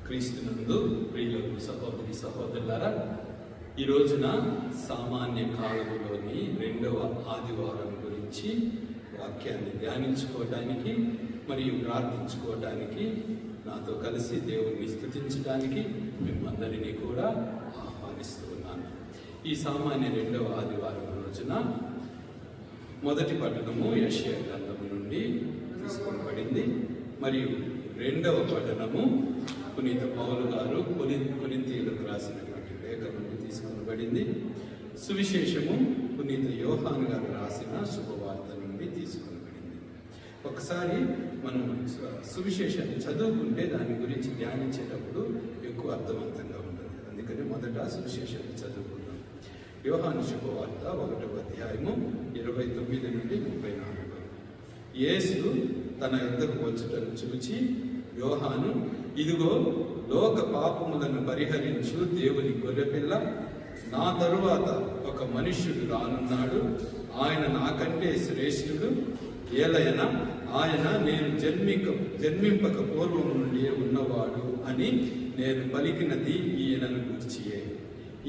క్రీస్తునందు ప్రియులకు సహోదరి సహోదరులారా, ఈ రోజున సామాన్య కాలంలోని 2వ ఆదివారం గురించి వాక్యాన్ని ధ్యానించుకోవడానికి మరియు ప్రార్థించుకోవడానికి నాతో కలిసి దేవుణ్ణి స్తుతించడానికి మిమ్మల్ందరినీ కూడా ఆహ్వానిస్తూ ఉన్నాను. ఈ సామాన్య 2వ ఆదివారం రోజున మొదటి పట్టణము యెషయా గ్రంథము నుండి తీసుకోబడింది మరియు 2వ పట్టణము పునీత పౌలు గారు కొరింథీయులకు రాసినటువంటి లేఖ నుండి తీసుకోబడింది. సువిశేషము పునీత యోహాను గారు రాసిన శుభవార్త నుండి తీసుకోబడింది. ఒకసారి మనం సువిశేషాన్ని చదువుకుంటే దాని గురించి ధ్యానించేటప్పుడు ఎక్కువ అర్థవంతంగా ఉంటుంది. అందుకని మొదట సువిశేషాన్ని చదువుకుందాం. యోహాను శుభవార్త 1వ అధ్యాయము 29 నుండి 34. యేసు తన యొద్దకు వచ్చుటను చూచి, యోహాను, ఇదిగో లోక పాపములను పరిహరించు దేవుని గొర్రెపిల్ల, నా తరువాత ఒక మనుష్యుడు రానున్నాడు, ఆయన నాకంటే శ్రేష్ఠుడు, ఏలయన ఆయన నేను జన్మింపక పూర్వం నుండి ఉన్నవాడు అని నేను పలికినది ఈయనను గూర్చియే.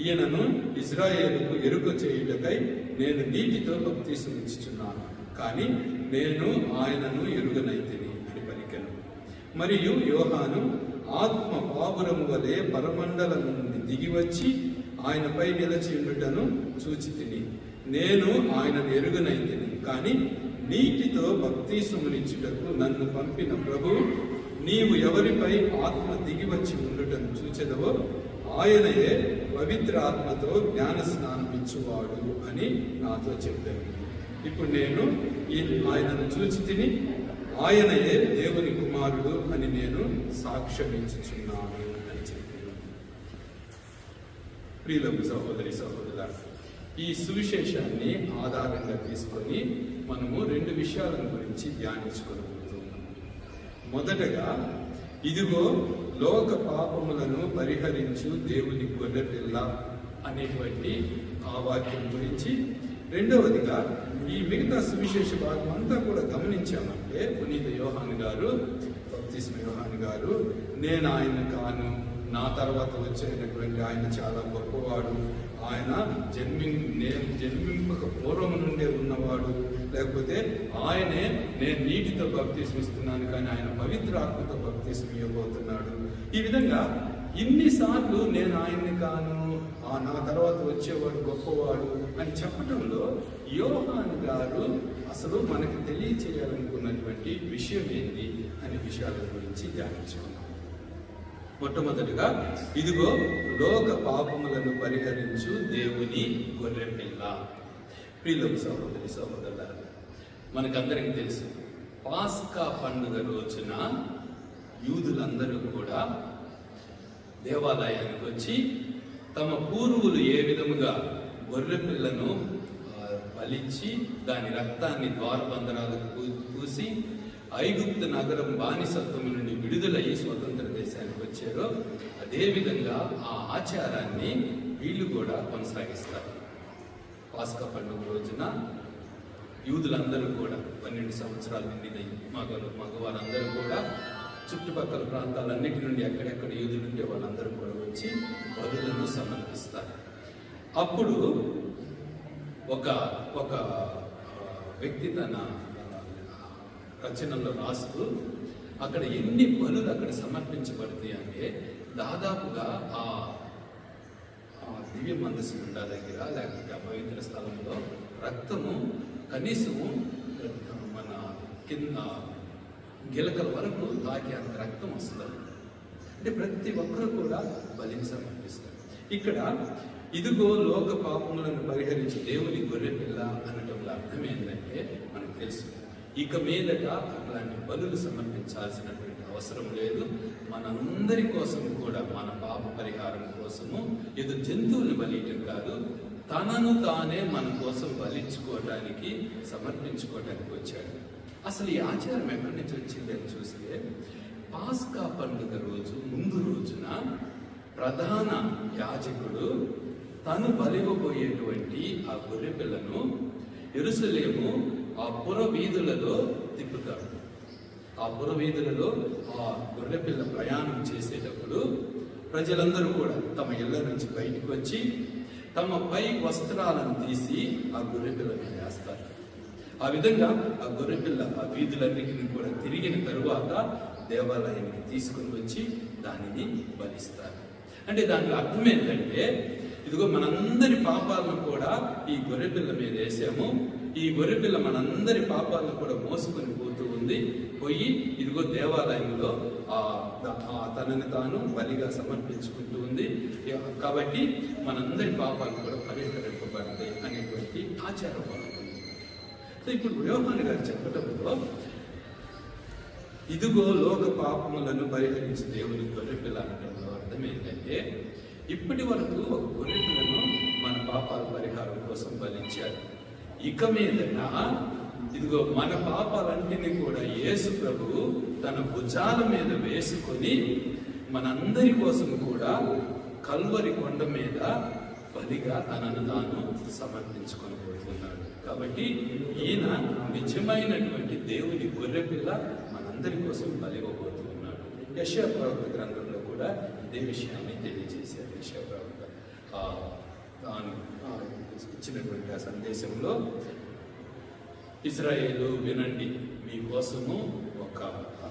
ఈయనను ఇశ్రాయేలుకు ఎరుక చేయుటకై నేను నీటితో బప్తిస్మమిచ్చుచున్నాను, కానీ నేను ఆయనను ఎరుగనైతిని అని పలికెను. మరియు యోహాను ఆత్మ పావురము వలె పరమండలం నుండి దిగివచ్చి ఆయనపై నిలిచి ఉండుటను చూచి తిని, నేను ఆయనను ఎరుగనైతిని, కానీ నీటితో బప్తిస్మమునిచ్చుటకు నన్ను పంపిన ప్రభు, నీవు ఎవరిపై ఆత్మ దిగివచ్చి ఉండుటను చూచెదవో ఆయనయే పవిత్ర ఆత్మతో జ్ఞాన స్నానం ఇచ్చువాడు అని నాతో చెప్పాను. ఇప్పుడు నేను ఆయనను చూచి తిని, ఆయనయే దేవుని కుమారుడు అని నేను సాక్ష్యమించుచున్నాను అని చెప్పాను. ప్రియులకు సహోదరి సహోదరులారా, ఈ సువిశేషాన్ని ఆధారంగా తీసుకొని మనము 2 విషయాల గురించి ధ్యానించుకోగలుగుతున్నాం. మొదటగా, ఇదిగో లోక పాపములను పరిహరించు దేవుని గొర్రెపిల్ల అనేటువంటి ఆ వాక్యం గురించి. రెండవదిగా, ఈ మిగతా సువిశేష భాగం అంతా కూడా గమనించామంటే పునీత యోహాను గారు, బప్తిస్మ యోహాను గారు, నేను ఆయన కాను, నా తర్వాత వచ్చేటటువంటి ఆయన చాలా గొప్పవాడు, ఆయన నేను జన్మింపక పూర్వం నుండే ఉన్నవాడు, లేకపోతే ఆయనే నేను నీటితో బప్తిస్మిస్తున్నాను కానీ ఆయన పవిత్ర ఆత్మతో బప్తిస్మ ఇవ్వబోతున్నాడు. ఈ విధంగా ఇన్నిసార్లు నేను ఆయన్ని కాను, నా తర్వాత వచ్చేవాడు గొప్పవాడు అని చెప్పడంలో యోహాను గారు అసలు మనకు తెలియచేయాలనుకున్నటువంటి విషయం ఏంటి అనే విషయాల గురించి ధ్యానించుకున్నాం. మొట్టమొదటిగా, ఇదిగో లోక పాపములను పరిహరించు దేవుని గొర్రెపిల్ల. ప్రియులకు సహోదరి సహోదరులారా, మనకందరికీ తెలుసు, పాస్కా పండుగ రోజున యూదులందరూ కూడా దేవాలయానికి వచ్చి తమ పూర్వులు ఏ విధముగా గొర్రెపిల్లను బలించి దాని రక్తాన్ని ద్వారబంధరాలకు పూసి ఐగుప్తు నగరం బానిసత్వం నుండి విడుదలయ్యి స్వతంత్ర దేశానికి వచ్చారో అదేవిధంగా ఆ ఆచారాన్ని వీళ్ళు కూడా కొనసాగిస్తారు. పాస్కా పండుగ రోజున యూదులందరూ కూడా 12 సంవత్సరాలు నిండిన మగవారందరూ కూడా చుట్టుపక్కల ప్రాంతాలన్నిటి నుండి ఎక్కడెక్కడ యూదులు ఉంటే వాళ్ళందరూ కూడా వచ్చి బలులను సమర్పిస్తారు. అప్పుడు ఒక వ్యక్తి తన రచనలో రాస్తూ అక్కడ ఎన్ని బలులు అక్కడ సమర్పించబడతాయి అంటే, దాదాపుగా ఆ దివ్య మందసముండ దగ్గర లేకపోతే ఆ పవిత్ర స్థలంలో రక్తము కనీసము మన కింద గిలకల వరకు తాకి అంత రక్తం వస్తుంది. అంటే ప్రతి ఒక్కరు కూడా బలిని సమర్పిస్తారు. ఇక్కడ ఇదిగో లోక పాపములను పరిహరించి దేవుని గొర్రెపిల్ల అనటంలో అర్థం ఏంటంటే మనకు తెలుసు, ఇక మీదట అట్లాంటి బలులు సమర్పించాల్సినటువంటి అవసరం లేదు. మనందరి కోసం కూడా మన పాప పరిహారం కోసము ఏదో జంతువులు బలియటం కాదు, తనను తానే మన కోసం బలించుకోవడానికి సమర్పించుకోవడానికి వచ్చాడు. అసలు ఈ ఆచారం ఎక్కడి నుంచి వచ్చింది అని చూస్తే, పాస్కా పండుగ రోజు ముందు రోజున ప్రధాన యాజకుడు తను బలివ్వబోయేటువంటి ఆ గొర్రెపిల్లను యెరూషలేము ఆ పుర వీధులలో తిప్పుతాడు. ఆ పుర వీధులలో ఆ గొర్రెపిల్ల ప్రయాణం చేసేటప్పుడు ప్రజలందరూ కూడా తమ ఇళ్ల నుంచి బయటకు వచ్చి తమ పై వస్త్రాలను తీసి ఆ గొర్రెపిల్ల మీద వేస్తారు. ఆ విధంగా ఆ గొర్రెపిల్ల ఆ వీధులన్నిటిని కూడా తిరిగిన తరువాత దేవాలయానికి తీసుకుని వచ్చి దానిని బలిస్తారు. అంటే దానికి అర్థం ఏంటంటే, ఇదిగో మనందరి పాపాలను కూడా ఈ గొర్రెపిల్ల మీద వేసాము, ఈ గొర్రెపిల్ల మనందరి పాపాలను కూడా మోసుకొని పోతూ ఉంది, పోయి ఇదిగో దేవాలయంలో తనని తాను బలిగా సమర్పించుకుంటూ ఉంది, కాబట్టి మనందరి పాపాలు కూడా పరిహరింపబడతాయి అనేటువంటి ఆచారం ఉంది. సో ఇప్పుడు యోహాను గారు చెప్పడంలో ఇదిగో లోక పాపములను పరిహరించి దేవుని గొర్రెపిల్ల అనడంలో అర్థం ఏంటంటే, ఇప్పటి వరకు ఒక గొర్రెపిల్లను మన పాపాల పరిహారం కోసం బలించారు. ఇక మీదట ఇదిగో మన పాపాలన్నింటినీ కూడా యేసు ప్రభువు తన భుజాల మీద వేసుకొని మనందరి కోసం కూడా కల్వరి కొండ మీద బలిగా తనను తాను సమర్పించుకొని పోతున్నాడు. కాబట్టి ఈయన నిజమైనటువంటి దేవుని గొర్రెపిల్ల మనందరి కోసం బలివ్వబోతున్నాడు. యెషయా ప్రవక్త గ్రంథంలో కూడా ఇదే విషయాన్ని తెలియజేశారు. యెషయా ప్రవక్త ఇచ్చినటువంటి ఆ సందేశంలో, ఇశ్రాయేలు వినండి, మీకోసము ఒక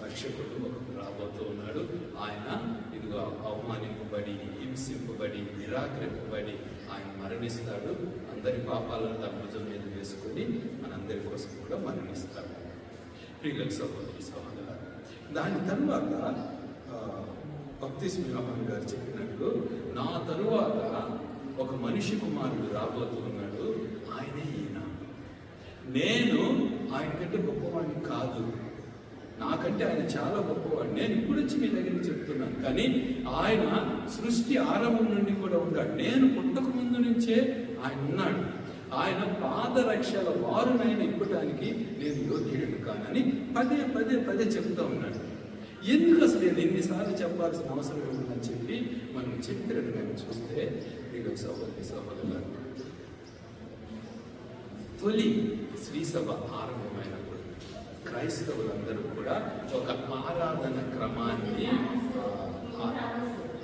రక్షకుడు ఒకడు రాబోతూ ఉన్నాడు. ఆయన ఇదిగో అవమానింపబడి, హింసింపబడి, నిరాకరింపబడి ఆయన మరణిస్తాడు. అందరి పాపాలను తన భుజం మీద వేసుకొని మనందరి కోసం కూడా మరణిస్తాడు. ప్రియులకు సహోదరి సహోదరులారా, దాని తరువాత బప్తిస్మ యోహాను గారు చెప్పినట్లు, నా తరువాత ఒక మనిషి కుమారుడు రాబోతూ ఉన్నాడు, ఆయనే ఈయన. నేను ఆయన కంటే గొప్పవాడిని కాదు, నాకంటే ఆయన చాలా గొప్పవాడు. నేను ఇప్పుడు వచ్చి మీ దగ్గర చెప్తున్నాను, కానీ ఆయన సృష్టి ఆరంభం నుండి కూడా ఉన్నాడు. నేను పుట్టక ముందు నుంచే ఆయన ఉన్నాడు. ఆయన పాదరక్షల వారునైనా ఇవ్వడానికి నేను యోగ్యుడు కానని పదే పదే పదే చెప్తా ఉన్నాడు. ఎందుకు అసలు నేను ఎన్నిసార్లు చెప్పాల్సిన అవసరం ఏముందని చెప్పి మనం చరిత్రను మేము చూస్తే, మీకు సహోదరి సహోదరులారా, తొలి శ్రీసభ ఆరంభమైనప్పుడు క్రైస్తవులందరూ కూడా ఒక ఆరాధన క్రమాన్ని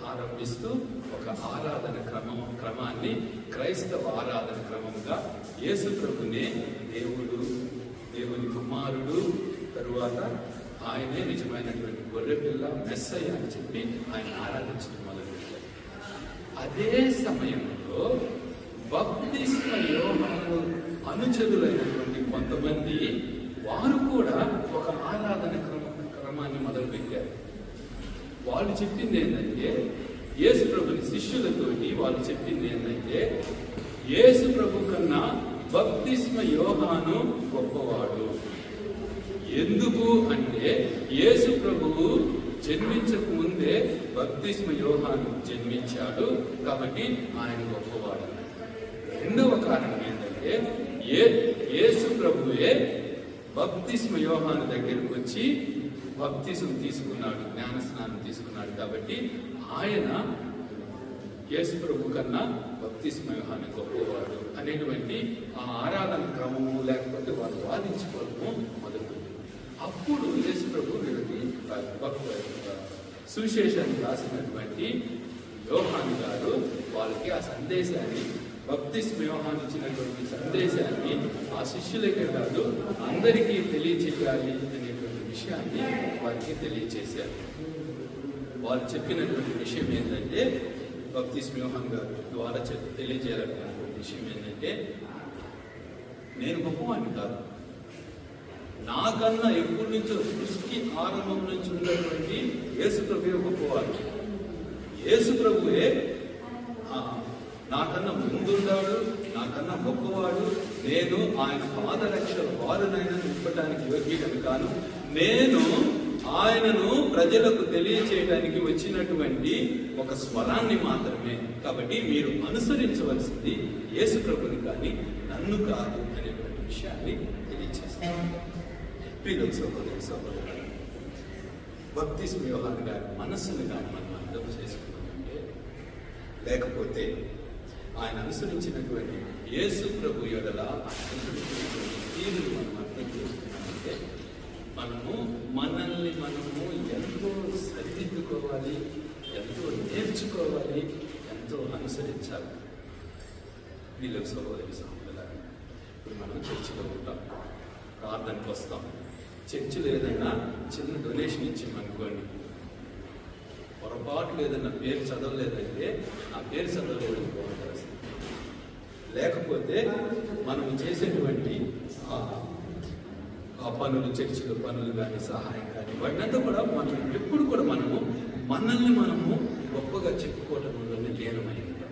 ఆరంభిస్తూ ఒక ఆరాధన క్రమాన్ని క్రైస్తవ ఆరాధన క్రమంగా యేసు ప్రభునే దేవుని కుమారుడు, తరువాత ఆయనే నిజమైనటువంటి గొర్రెపిల్ల మెస్సయ్య అని చెప్పి ఆయన ఆరాధించడం మొదలుపెట్టారు. అదే సమయంలో బప్తిస్మ యోహాను అనుచరులైనటువంటి కొంతమంది వారు కూడా ఒక ఆరాధన క్రమాన్ని మొదలుపెట్టారు. వాళ్ళు చెప్పింది ఏంటంటే, యేసు ప్రభుని శిష్యులతోటి వాళ్ళు చెప్పింది ఏంటంటే, యేసు ప్రభు కన్నా బప్తిస్మ యోహాను గొప్పవాడు. ఎందుకు అంటే, యేసు ప్రభువు జన్మించక ముందే బప్తిస్మ యోహాను జన్మించాడు, కాబట్టి ఆయన గొప్పవాడు. రెండవ కారణం ఏంటంటే, యేసు ప్రభువే బప్తిస్మ యోహాను దగ్గరకు వచ్చి బప్తిసం తీసుకున్నాడు, జ్ఞాన స్నానం తీసుకున్నాడు, కాబట్టి ఆయన యేసు ప్రభు కన్నా బప్తిస్మ యోహాను గొప్పవాడు అనేటువంటి ఆ ఆరాధన క్రమము లేకపోతే వాళ్ళు వాదించుకోవడము మొదలుపెట్టింది. అప్పుడు యేసు ప్రభు వీళ్ళకి సువిశేషాన్ని రాసినటువంటి యోహాను గారు వాళ్ళకి ఆ సందేశాన్ని, బప్తిస్మ యోహాను ఇచ్చినటువంటి సందేశాన్ని ఆ శిష్యులకే కాదు అందరికీ తెలియచేయాలి అనేటువంటి విషయాన్ని వారికి తెలియచేశారు. వారు చెప్పినటువంటి విషయం ఏంటంటే, బప్తిస్మ యోహాను గారు ద్వారా తెలియజేయాలనుకున్నటువంటి విషయం ఏంటంటే, నేను గొప్పవాడిని కాదు, నాకన్నా ఎప్పటి నుంచో సృష్టి ఆరంభం నుంచి ఉన్నటువంటి యేసు ప్రభువే గొప్పవాడు. యేసు ప్రభువే నాకన్నా ముందున్నాడు, నాకన్నా గొప్పవాడు. నేను ఆయన పాదరక్షల వారునైనా నింపడానికి యోగ్యుడని కాను, నేను ఆయనను ప్రజలకు తెలియచేయడానికి వచ్చినటువంటి ఒక స్వరాన్ని మాత్రమే. కాబట్టి మీరు అనుసరించవలసింది యేసు ప్రభుని కానీ నన్ను కాదు అనేటువంటి విషయాన్ని తెలియచేస్తాను. ప్రియులకు సహోదరి సహోదరులు, బప్తిస్మ యోహాను గారి మనస్సును కానీ మనం అర్థం చేసుకున్నామంటే, లేకపోతే ఆయన అనుసరించినటువంటి యేసు ప్రభు యొడల తీరును మనం అర్థం చేసుకున్నామంటే, మనము మనల్ని మనము ఎంతో సరిదిద్దుకోవాలి, ఎంతో నేర్చుకోవాలి, ఎంతో అనుసరించాలి. వీళ్ళకి సహోదరి సహోదరులారా, ఇప్పుడు మనం చర్చిలో ఉంటాం, ప్రార్థనకు వస్తాం. చర్చిలో ఏదైనా చిన్న డొనేషన్ ఇచ్చామనుకోండి, పొరపాటు ఏదైనా పేరు చదవలేదంటే ఆ పేరు చదవలేదని పోవాలి. లేకపోతే మనం చేసేటువంటి ఆ పనులు, చర్చిలో పనులు కానీ, సహాయం కానీ, వాటినంతా కూడా మనం ఎప్పుడు కూడా మనల్ని మనము గొప్పగా చెప్పుకోవడంలోనే లీనమై ఉంటాం.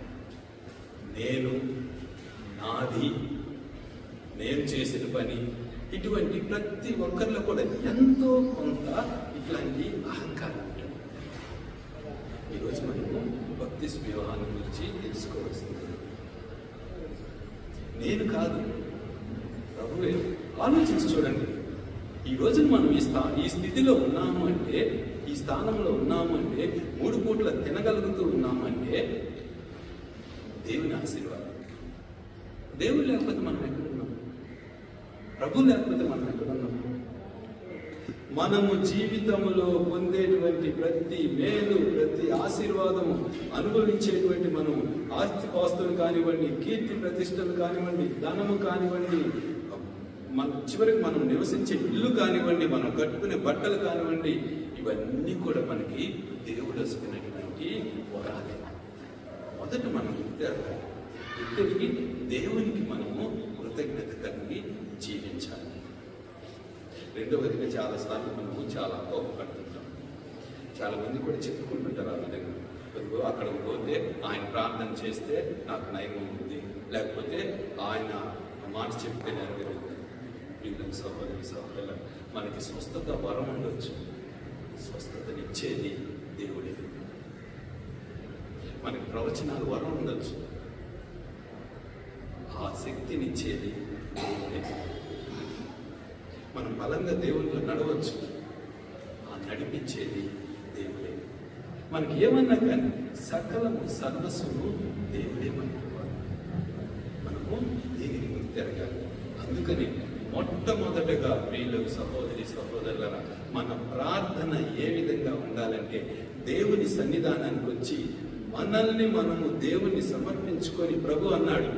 నేను, నాది, నేను చేసిన పని, ఇటువంటి ప్రతి ఒక్కరిలో కూడా ఎంతో కొంత ఇట్లాంటి అహంకారం ఉంటుంది. ఈరోజు మనము బప్తిస్మ యోహాను గురించి తెలుసుకోవాల్సింది. నేను కాదు, ప్రభువే. ఆలోచించి చూడండి, ఈ రోజున మనం ఈ స్థితిలో ఉన్నాము అంటే, ఈ స్థానంలో ఉన్నాము అంటే, 3 పూట్ల తినగలుగుతూ ఉన్నాము అంటే దేవుని ఆశీర్వాదం. దేవుడు లేకపోతే మనం ఎక్కడున్నాం? ప్రభు లేకపోతే మనం ఎక్కడున్నాం? మనము జీవితంలో పొందేటువంటి ప్రతి మేలు, ప్రతి ఆశీర్వాదము అనుభవించేటువంటి మనము ఆస్తిపాస్తులు కానివ్వండి, కీర్తి ప్రతిష్టలు కానివ్వండి, ధనము కానివ్వండి, చివరికి మనం నివసించే ఇల్లు కానివ్వండి, మనం కట్టుకునే బట్టలు కానివ్వండి, ఇవన్నీ కూడా మనకి దేవుడు వస్తున్నటువంటి వరాలే. మొదట మనం ఇద్దరికి దేవునికి మనము కృతజ్ఞత కలిగి జీవించాలి. రెండవదిగా చాలాసార్లు మనము చాలా కోపపడుతుంటాం. చాలా మంది కూడా చెప్పుకుంటుంటారు ఆ విధంగా, అక్కడ పోతే ఆయన ప్రార్థన చేస్తే నాకు నయం ఉంటుంది, లేకపోతే ఆయన మాట చెప్తే నెరవేరుతుంది. ప్రియులకు సహోదరి సహోదరుల, మనకి స్వస్థత వరం ఉండొచ్చు, స్వస్థతనిచ్చేది దేవుడే. మనకి ప్రవచనాలు వరం ఉండొచ్చు, ఆ శక్తినిచ్చేది దేవుడే. మనం బలంగా దేవుళ్ళు నడవచ్చు, ఆ నడిపించేది దేవుడే. మనకి ఏమన్నా కానీ సకలము సర్వస్వము దేవుడే మనకు. మనము దీనికి గుర్తెరగాలి. అందుకని మొట్టమొదటగా ప్రియులకు సహోదరి సహోదరుల, మన ప్రార్థన ఏ విధంగా ఉండాలంటే, దేవుని సన్నిధానానికి వచ్చి మనల్ని మనము దేవుని సమర్పించుకొని, ప్రభు అన్నాడు,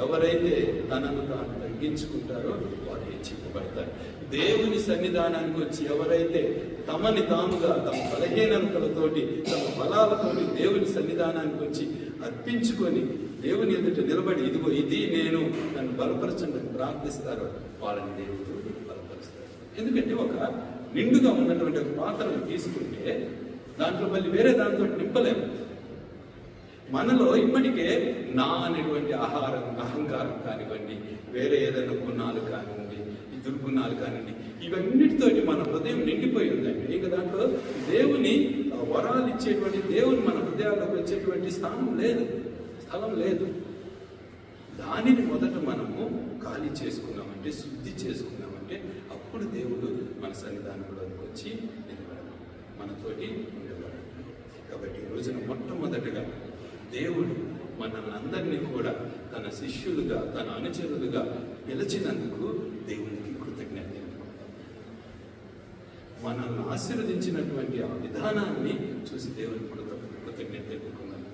ఎవరైతే తనను తాను తగ్గించుకుంటారో వారు హెచ్చింపబడతారు. దేవుని సన్నిధానానికి వచ్చి ఎవరైతే తమని తాముగా, తమ బలహీనతలతోటి, తమ బలాలతోటి దేవుని సన్నిధానానికి వచ్చి అర్పించుకొని దేవుని ఎదుట నిలబడి, ఇదిగో ఇది నేను, నన్ను బలపరచండి ప్రార్థిస్తారో వాళ్ళని దేవుడు బలపరుస్తారు. ఎందుకంటే ఒక నిండుగా ఉన్నటువంటి ఒక పాత్రను తీసుకుంటే దాంట్లో మళ్ళీ వేరే దాంతో నింపలేము. మనలో ఇప్పటికే నా అనేటువంటి అహంకారం కానివ్వండి, వేరే ఏదైనా గుణాలు కానివ్వండి, దుర్గుణాలు కానివ్వండి, ఇవన్నిటితోటి మన హృదయం నిండిపోయి ఉందండి. ఇంకా దాంట్లో దేవుని వరాలు ఇచ్చేటువంటి, దేవుని మన హృదయాల్లోకి వచ్చేటువంటి స్థలం లేదు. దానిని మొదట మనము ఖాళీ చేసుకున్నామంటే, శుద్ధి చేసుకున్నామంటే, అప్పుడు దేవుడు మన సన్నిధానంలోకి వచ్చి నిలబడను, మనతోటి ఉండేవాడు. కాబట్టి ఈ రోజున మొట్టమొదటిగా దేవుడు మనల్ని అందరినీ కూడా తన శిష్యులుగా, తన అనుచరులుగా పిలిచినందుకు దేవునికి కృతజ్ఞత. మనల్ని ఆశీర్వదించినటువంటి ఆ విధానాన్ని చూసి దేవునికి కృతజ్ఞత తెలుపుకున్నాం.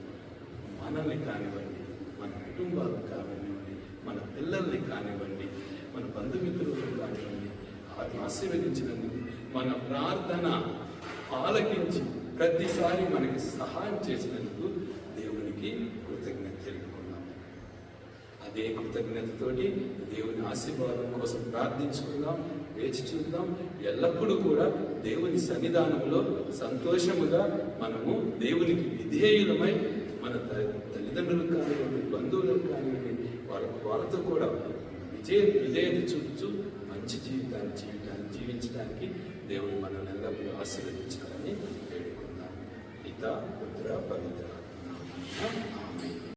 మనల్ని కానివ్వండి, మన కుటుంబాలు కానివ్వండి, మన పిల్లల్ని కానివ్వండి, మన బంధుమిత్రులను కానివ్వండి, ఆశీర్వదించినందుకు, మన ప్రార్థన ఆలకించి ప్రతిసారి మనకి సహాయం చేసినందుకు దేవునికి కృతజ్ఞత తెలుపుకున్నాం. అదే కృతజ్ఞతతోటి దేవుని ఆశీర్వాదం కోసం ప్రార్థించుకుందాం, వేచి చూద్దాం. ఎల్లప్పుడూ కూడా దేవుని సన్నిధానంలో సంతోషముగా మనము దేవునికి విధేయులమై, మన తల్లిదండ్రులకు కానివ్వండి, బంధువులకు కానివ్వండి, వాళ్ళతో కూడా విధేయత చూపుతూ మంచి జీవితాన్ని జీవించడానికి దేవుడు మనల్ని ఎల్లప్పుడూ ఆశీర్వదించాలని వేడుకుందాం. పితా, పుత్ర, పవిత్ర